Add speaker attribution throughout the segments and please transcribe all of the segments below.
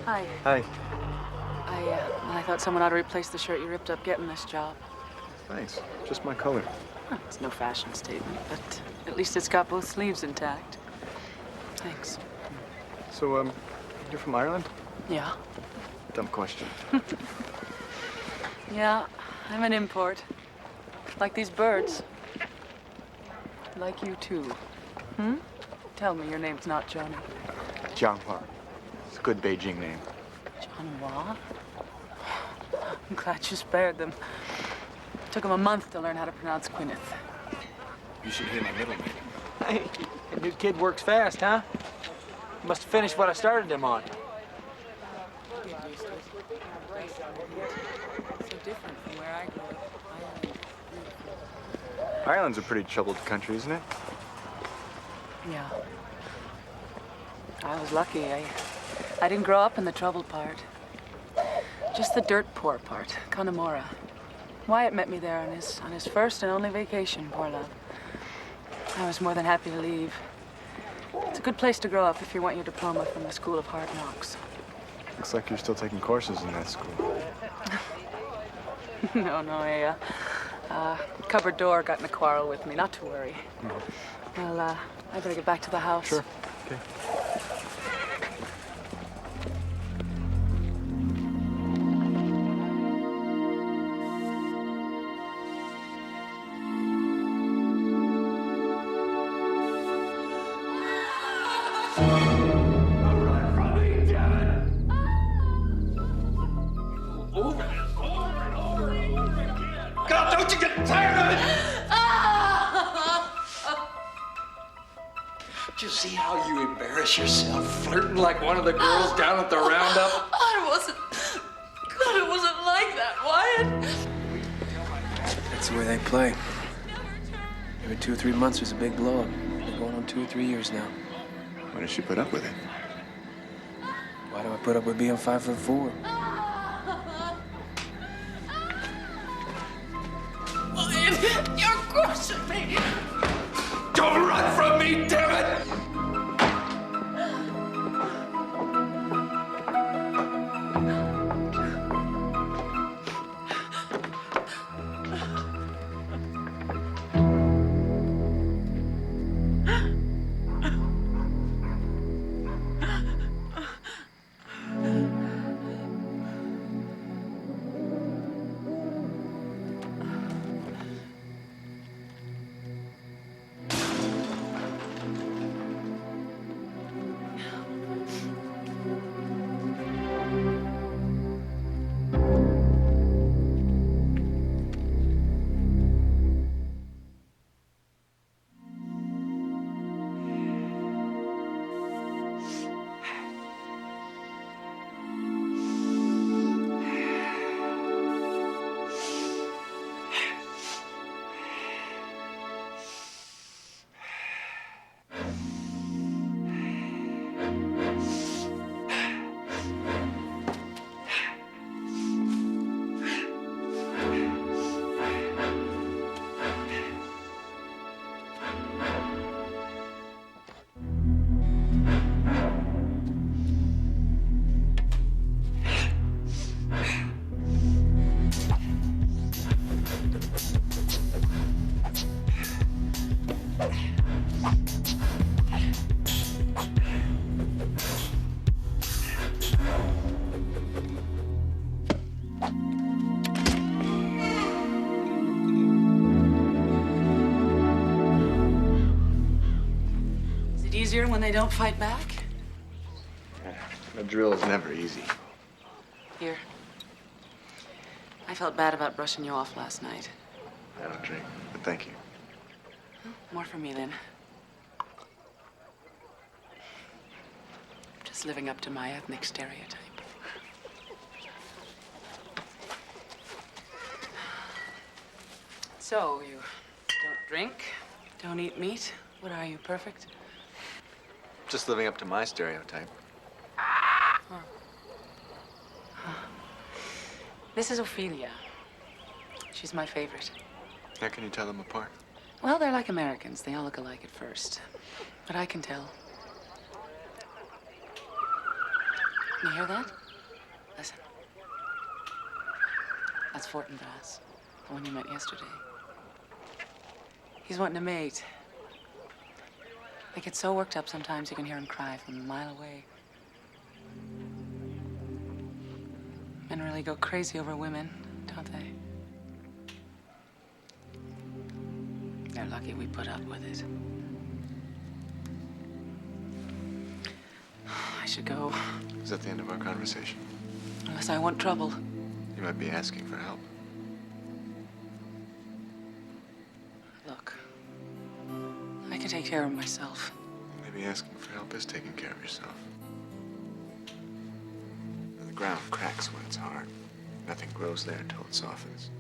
Speaker 1: Hi.
Speaker 2: Hi.
Speaker 1: I thought someone ought to replace the shirt you ripped up getting this job.
Speaker 2: Thanks. Just my color.
Speaker 1: Huh, it's no fashion statement, but at least it's got both sleeves intact. Thanks.
Speaker 2: So, you're from Ireland?
Speaker 1: Yeah.
Speaker 2: Dumb question.
Speaker 1: Yeah, I'm an import. Like these birds. Like you, too. Hmm? Tell me your name's not Johnny.
Speaker 2: Jian-Wa. It's a good Beijing name.
Speaker 1: Jian-Wa? I'm glad you spared them. Took him a month to learn how to pronounce Gwyneth.
Speaker 2: You should hear my middle name.
Speaker 3: Hey, that new kid works fast, huh? Must have finished what I started him on.
Speaker 1: So different from where I grew up.
Speaker 2: Ireland's a pretty troubled country, isn't it?
Speaker 1: Yeah. I was lucky. I didn't grow up in the troubled part. Just the dirt poor part, Connemara. Wyatt met me there on his first and only vacation, poor love. I was more than happy to leave. It's a good place to grow up if you want your diploma from the School of Hard Knocks.
Speaker 2: Looks like you're still taking courses in that school.
Speaker 1: No, cupboard door got in a quarrel with me, not to worry. Well, I better get back to the house.
Speaker 2: Sure. Okay.
Speaker 4: Did you see how you embarrass yourself flirting like one of the girls down at the roundup?
Speaker 1: God, it wasn't like that, Wyatt.
Speaker 3: That's the way they play. Every 2 or 3 months there's a big blow up. Been going on 2 or 3 years now.
Speaker 2: Why does she put up with it?
Speaker 3: Why do I put up with being 5'4"?
Speaker 1: Wyatt, you're crushing me.
Speaker 4: Don't run from me, damn it!
Speaker 1: Easier when they don't fight back?
Speaker 2: The drill is never easy.
Speaker 1: Here. I felt bad about brushing you off last night.
Speaker 2: I don't drink, but thank you.
Speaker 1: More for me, then. Just living up to my ethnic stereotype. So, you don't drink, don't eat meat. What are you, perfect?
Speaker 2: Just living up to my stereotype.
Speaker 1: Huh. This is Ophelia. She's my favorite.
Speaker 2: How can you tell them apart?
Speaker 1: Well, they're like Americans. They all look alike at first. But I can tell. You hear that? Listen. That's Fortinbras, the one you met yesterday. He's wanting a mate. They get so worked up sometimes you can hear him cry from a mile away. Men really go crazy over women, don't they? They're lucky we put up with it. I should go.
Speaker 2: Is that the end of our conversation?
Speaker 1: Unless I want trouble.
Speaker 2: You might be asking for help.
Speaker 1: Look, I can take care of myself.
Speaker 2: Maybe asking for help is taking care of yourself. The ground cracks when it's hard. Nothing grows there until it softens.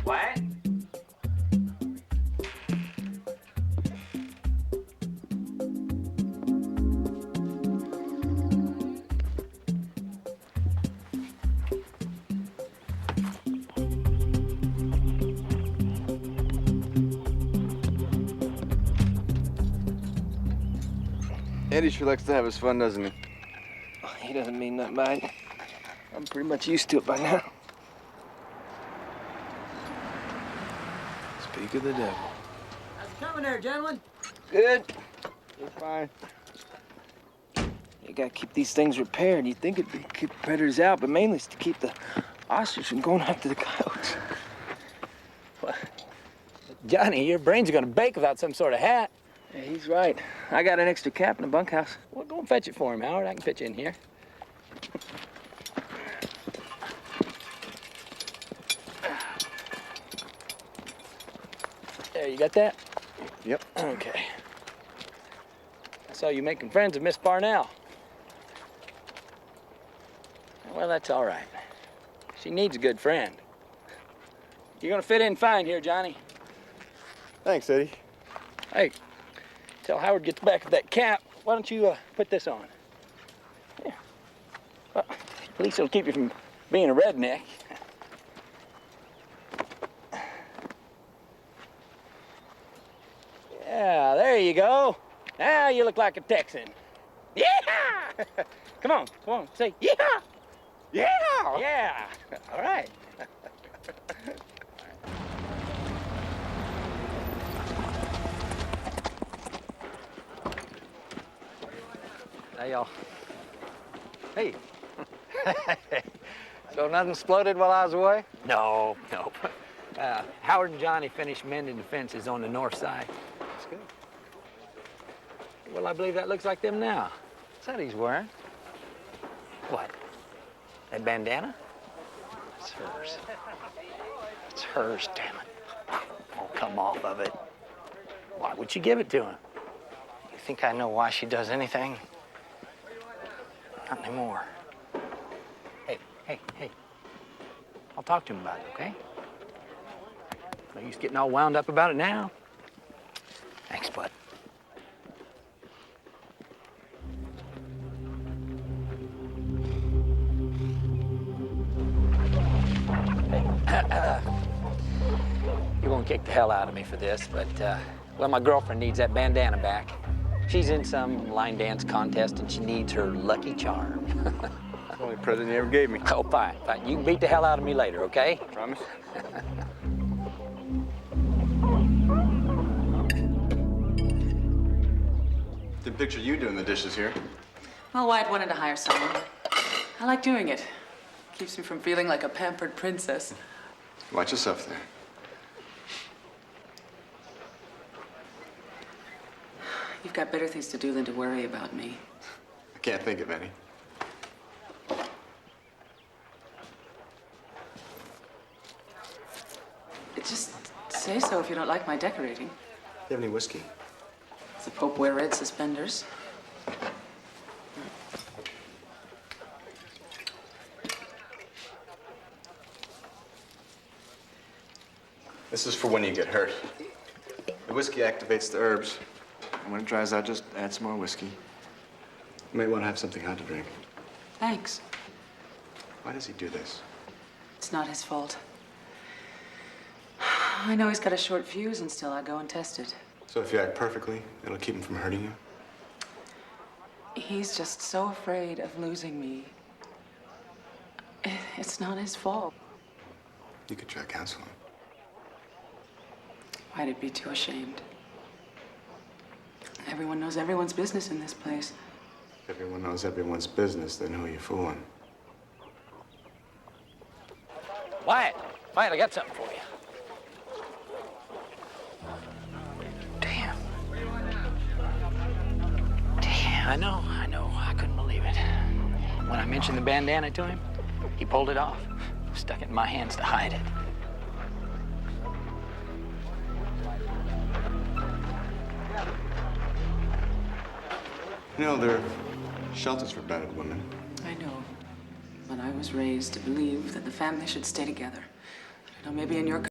Speaker 5: What?
Speaker 2: Eddie sure likes to have his fun, doesn't he?
Speaker 3: He doesn't mean nothing by it. I'm pretty much used to it by now. Speak of the devil.
Speaker 5: How's it coming there, gentlemen?
Speaker 3: Good.
Speaker 2: It's fine.
Speaker 3: You gotta keep these things repaired. You'd think it'd be keep predators out, but mainly it's to keep the ostrich from going after the coyotes.
Speaker 5: Johnny, your brains are gonna bake without some sort of hat.
Speaker 3: Yeah, he's right. I got an extra cap in the bunkhouse.
Speaker 5: Well, go and fetch it for him, Howard. I can fit you in here. There, you got that?
Speaker 2: Yep.
Speaker 5: Okay. I saw you making friends with Miss Parnell. Well, that's all right. She needs a good friend. You're gonna fit in fine here, Johnny.
Speaker 2: Thanks, Eddie.
Speaker 5: Hey, till Howard gets back with that cap, why don't you put this on? Yeah. Well, at least it'll keep you from being a redneck. Yeah, there you go. Now you look like a Texan. Yeah! Come on, say yeah! Yeah! Yeah! All right.
Speaker 6: Hey, y'all. Hey. So nothing exploded while I was away?
Speaker 5: No. Howard and Johnny finished mending the fences on the north side.
Speaker 6: That's good.
Speaker 5: Well, I believe that looks like them now.
Speaker 6: What's that he's wearing?
Speaker 5: What? That bandana?
Speaker 6: It's hers. It's hers, damn it.
Speaker 5: Oh, come off of it. Why would you give it to him?
Speaker 6: You think I know why she does anything? Not anymore.
Speaker 5: Hey. I'll talk to him about it, okay? No use getting all wound up about it now.
Speaker 6: Thanks, bud.
Speaker 5: You're gonna kick the hell out of me for this, but, well, my girlfriend needs that bandana back. She's in some line dance contest and she needs her lucky charm.
Speaker 2: It's the only present you ever gave me.
Speaker 5: Oh, fine. You can beat the hell out of me later, okay?
Speaker 2: Promise? Didn't picture you doing the dishes here.
Speaker 1: Well, Wyatt wanted to hire someone. I like doing it. Keeps me from feeling like a pampered princess.
Speaker 2: Watch yourself there.
Speaker 1: You've got better things to do than to worry about me.
Speaker 2: I can't think of any.
Speaker 1: Say so if you don't like my decorating.
Speaker 2: Do you have any whiskey?
Speaker 1: Does the Pope wear red suspenders?
Speaker 2: This is for when you get hurt. The whiskey activates the herbs. And when it dries out, just add some more whiskey. You might want to have something hot to drink.
Speaker 1: Thanks.
Speaker 2: Why does he do this?
Speaker 1: It's not his fault. I know he's got a short fuse, and still I go and test it.
Speaker 2: So if you act perfectly, it'll keep him from hurting you?
Speaker 1: He's just so afraid of losing me. It's not his fault.
Speaker 2: You could try counseling.
Speaker 1: Why'd it be too ashamed? Everyone knows everyone's business in this place.
Speaker 2: If everyone knows everyone's business, then who are you fooling?
Speaker 5: Wyatt, I got something for you. Damn. I know. I couldn't believe it. When I mentioned the bandana to him, he pulled it off, stuck it in my hands to hide it.
Speaker 2: You know, there are shelters for battered women.
Speaker 1: I know. But I was raised to believe that the family should stay together. I know maybe in your